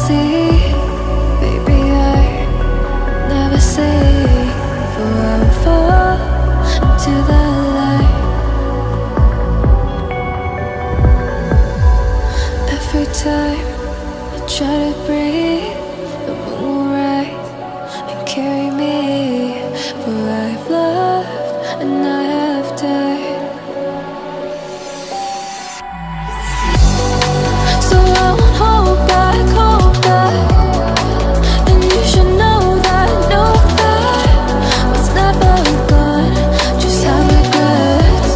see, baby, I never say, for I will fall into the light. Every time I try to breathe, the moon will rise and carry me, for I've loved and I have died. So I won't hold back, and you should know that what's never gone just have regrets.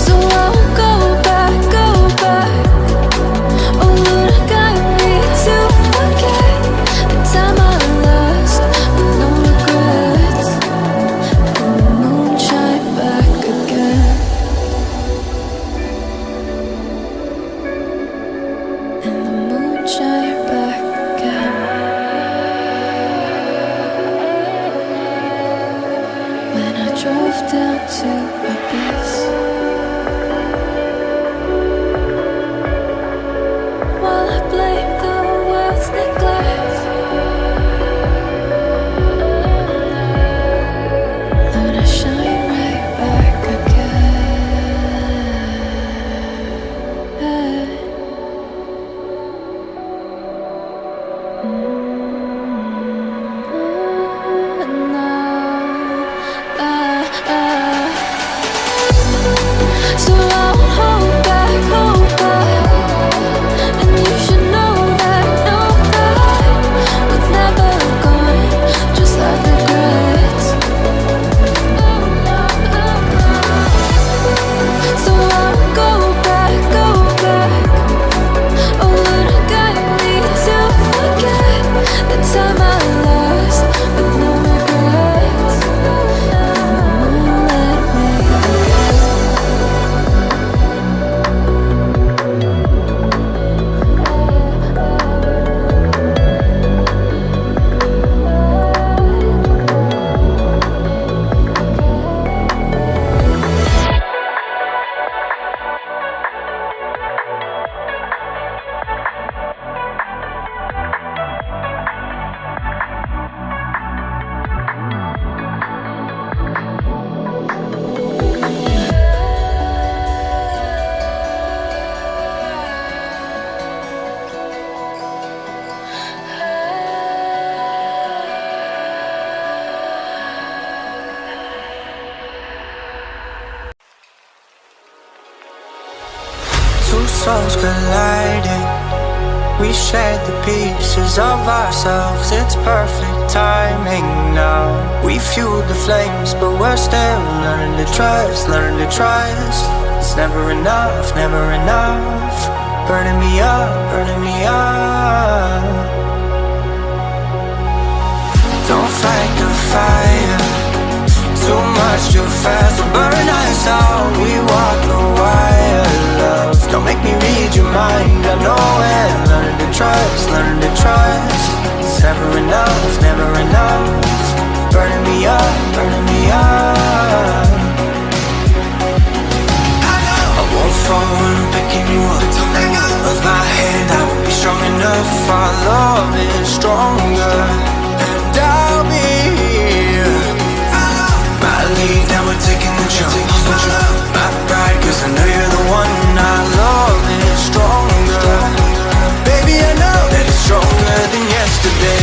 So I won't go back. Oh Lord, got me to forget the time I lost with no regrets. And the moon shine back again. And the moon shine back again. When I drove down to Habis, while I blame the world's neglect, Lord, I shine right back again. So I won't hold back, and you should know that what's never gone just like regrets. So I won't go back. Oh Lord, got me to forget the time I lost with no regrets. And the moon let me forget. Two souls colliding. We shared the pieces of ourselves. It's perfect timing now. We fueled the flames, but we're still learning to trust, It's never enough, burning me up. Don't fight the fire, too much too fast will burn us out. We walk the wire, love. Don't make me read your mind, I know it. Learning to trust. It's never enough, burning me up. I won't fall when I'm picking you up. Of my hand, I won't be strong enough. Our love is stronger, and I'll be here. My lead, now we're taking the jump. My pride, cause I know you're the one. Our love is stronger. Baby, I know that it's stronger than yesterday.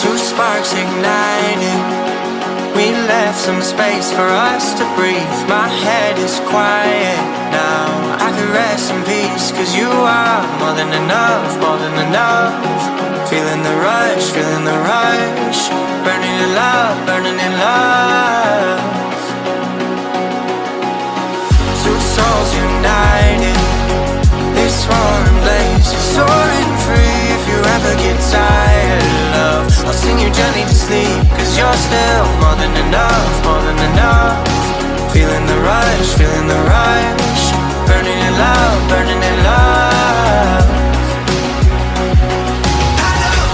Two sparks igniting. We left some space for us to breathe. My head is quiet now. I can rest in peace, cause you are more than enough. Feeling the rush, burning in love. Two souls united. This roaring blaze is soaring free. If you feeling the rush, burning it loud, burning it loud.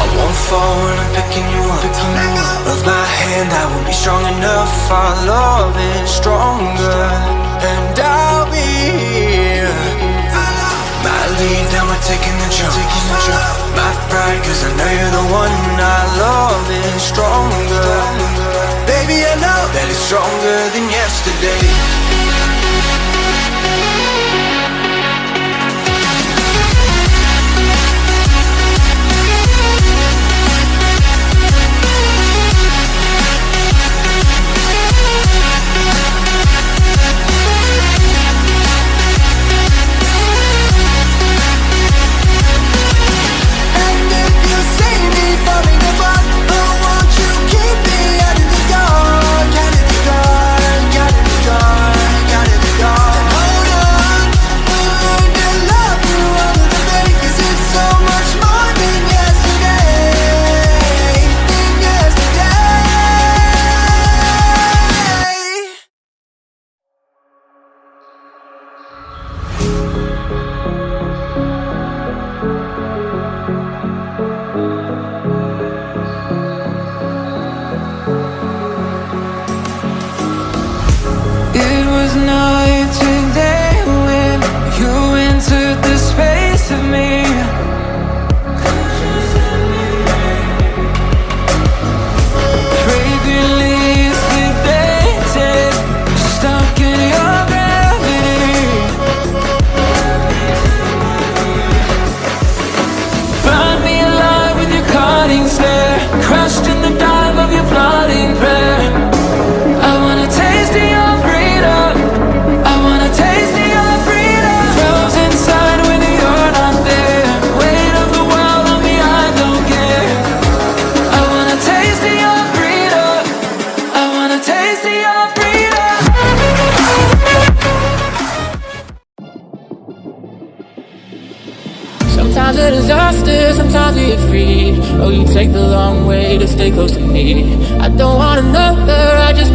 I won't fall when I'm picking you up. Of my hand, I won't be strong enough. Our love is stronger, and I'll be here. My lead, now we're taking the jump. My pride, cause I know you're the one. Our love is stronger. Baby, I know that it's stronger than yesterday. Sometimes a disaster, sometimes we get free. Oh, you take the long way to stay close to me. I don't want another, I just